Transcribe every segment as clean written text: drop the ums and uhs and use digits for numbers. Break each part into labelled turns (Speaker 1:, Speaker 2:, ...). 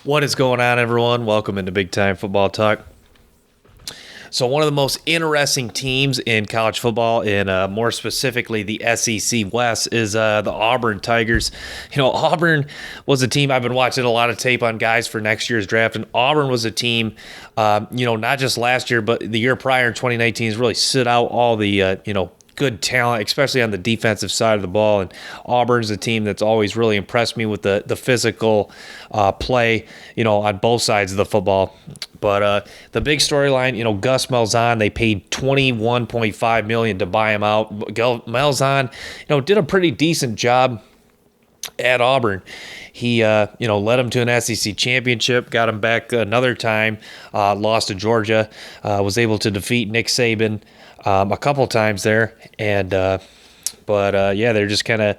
Speaker 1: What is going on, everyone? Welcome into Big Time Football Talk. So one of the most interesting teams in college football, and more specifically the SEC West, is the Auburn Tigers. Auburn was a team I've been watching a lot of tape on guys for next year's draft, and Auburn was a team, not just last year, but the year prior in 2019 has really stood out all the, good talent, especially on the defensive side of the ball. And Auburn's a team that's always really impressed me with the physical play, on both sides of the football. But the big storyline, Gus Malzahn, they paid $21.5 million to buy him out. Malzahn, did a pretty decent job at Auburn. He, led them to an SEC championship, got them back another time, lost to Georgia, was able to defeat Nick Saban a couple times there. And, they're just kind of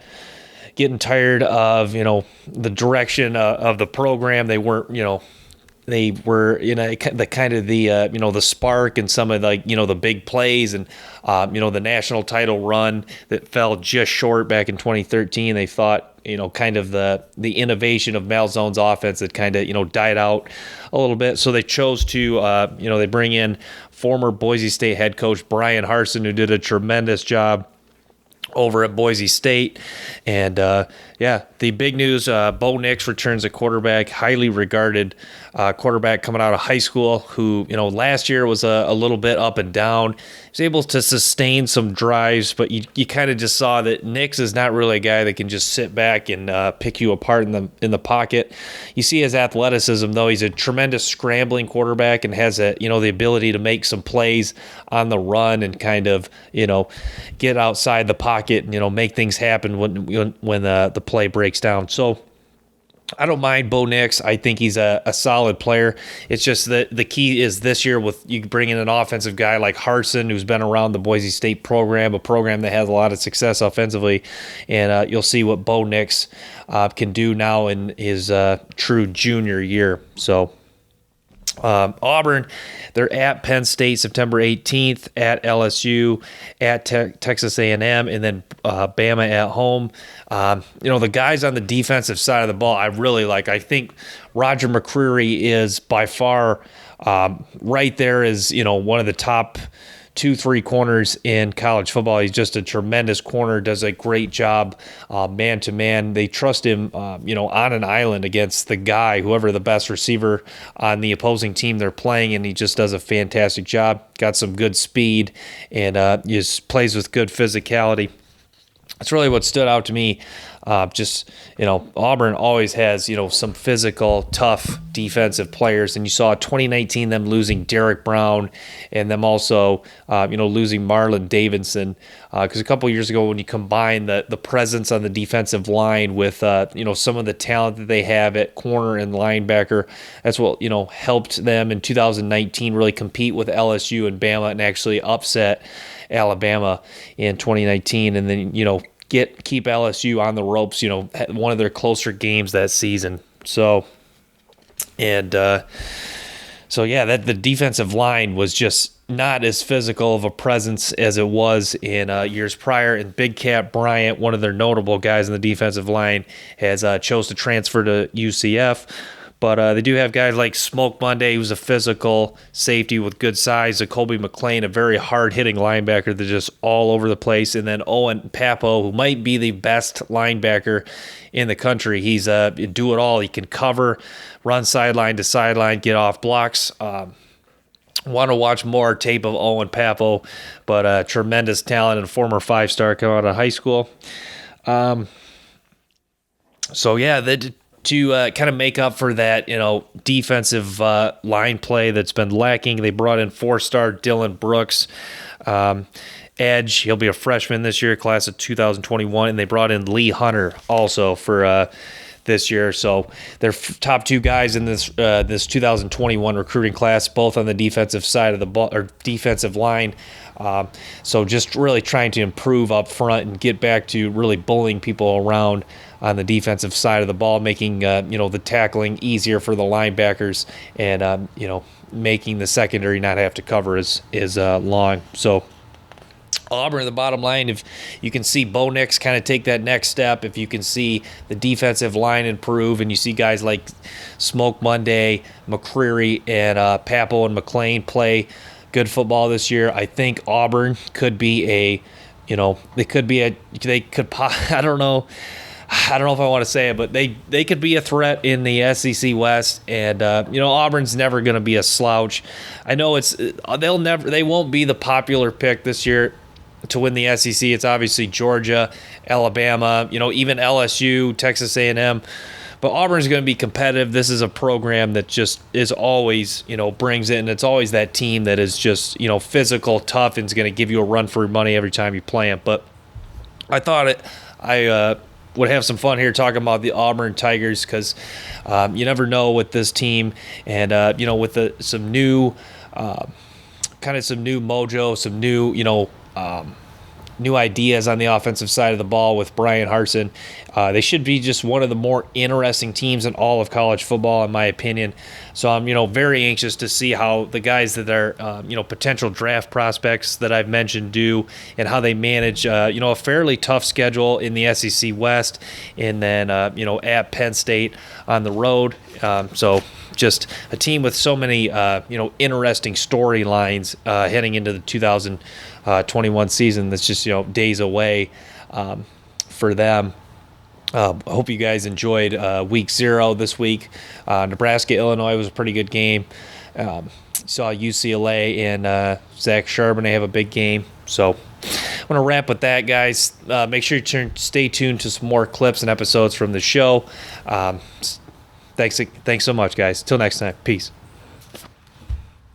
Speaker 1: getting tired of, the direction of the program. They weren't, they were the spark and some of the big plays and the national title run that fell just short back in 2013. They thought kind of the innovation of Malzahn's offense had kind of died out a little bit. So they chose to they bring in former Boise State head coach Brian Harsin, who did a tremendous job over at Boise State. And the big news, Bo Nix returns a quarterback, highly regarded quarterback coming out of high school, who last year was a little bit up and down. He was able to sustain some drives, but you kind of just saw that Nix is not really a guy that can just sit back and pick you apart in the pocket. You see his athleticism, though. He's a tremendous scrambling quarterback and has the ability to make some plays on the run and kind of get outside the pocket and make things happen when the play breaks down. So I don't mind Bo Nix. I think he's a solid player. It's just that the key is this year with you bring in an offensive guy like Harsin, who's been around the Boise State program, a program that has a lot of success offensively, and you'll see what Bo Nix can do now in his true junior year. So Auburn, they're at Penn State September 18th, at LSU, at Texas A&M, and then Bama at home. The guys on the defensive side of the ball I really like. I think Roger McCreary is by far right there as one of the top 2-3 corners in college football. He's just a tremendous corner, does a great job man to man. They trust him, on an island against the guy, whoever the best receiver on the opposing team they're playing, and he just does a fantastic job. Got some good speed and just plays with good physicality. That's really what stood out to me. Auburn always has, some physical, tough defensive players. And you saw 2019 them losing Derek Brown and them also, losing Marlon Davidson. Because a couple years ago when you combine the presence on the defensive line with, some of the talent that they have at corner and linebacker, that's what, helped them in 2019 really compete with LSU and Bama and actually upset Alabama in 2019. And then, keep LSU on the ropes, one of their closer games that season. So the defensive line was just not as physical of a presence as it was in years prior. And Big Cat Bryant, one of their notable guys in the defensive line, has chose to transfer to UCF. But they do have guys like Smoke Monday, who's a physical safety with good size. Colby McClain, a very hard-hitting linebacker that's just all over the place. And then Owen Papo, who might be the best linebacker in the country. He's do-it-all. He can cover, run sideline to sideline, get off blocks. Want to watch more tape of Owen Papo, but tremendous talent and former 5-star coming out of high school. To kind of make up for that, defensive line play that's been lacking, they brought in 4-star Dylan Brooks, edge. He'll be a freshman this year, class of 2021, and they brought in Lee Hunter also for this year. So they're top two guys in this 2021 recruiting class, both on the defensive side of the ball or defensive line. So just really trying to improve up front and get back to really bullying people around on the defensive side of the ball, making the tackling easier for the linebackers and making the secondary not have to cover as long. So Auburn, the bottom line, if you can see Bo Nix kind of take that next step, if you can see the defensive line improve, and you see guys like Smoke Monday, McCreary, and Papo and McLean play good football this year, I think Auburn could be I don't know if I want to say it, but they could be a threat in the SEC West, and Auburn's never going to be a slouch. I know they won't be the popular pick this year to win the SEC. It's obviously Georgia, Alabama, even LSU, Texas A&M. But Auburn's going to be competitive. This is a program that just is always, brings it, and it's always that team that is just, physical, tough, and is going to give you a run for your money every time you play them. But I thought I would have some fun here talking about the Auburn Tigers, because you never know with this team, and with some new mojo, some new ideas on the offensive side of the ball with Brian Harsin. They should be just one of the more interesting teams in all of college football, in my opinion. So I'm, very anxious to see how the guys that are, potential draft prospects that I've mentioned do, and how they manage, a fairly tough schedule in the SEC West, and then, at Penn State on the road. So just a team with so many, interesting storylines heading into the 2021 season that's just, days away for them. I hope you guys enjoyed week 0 this week. Nebraska-Illinois was a pretty good game. Saw UCLA and Zach Charbonnet have a big game. So I'm going to wrap with that, guys. Make sure you stay tuned to some more clips and episodes from the show. Thanks so much, guys. Till next time. Peace.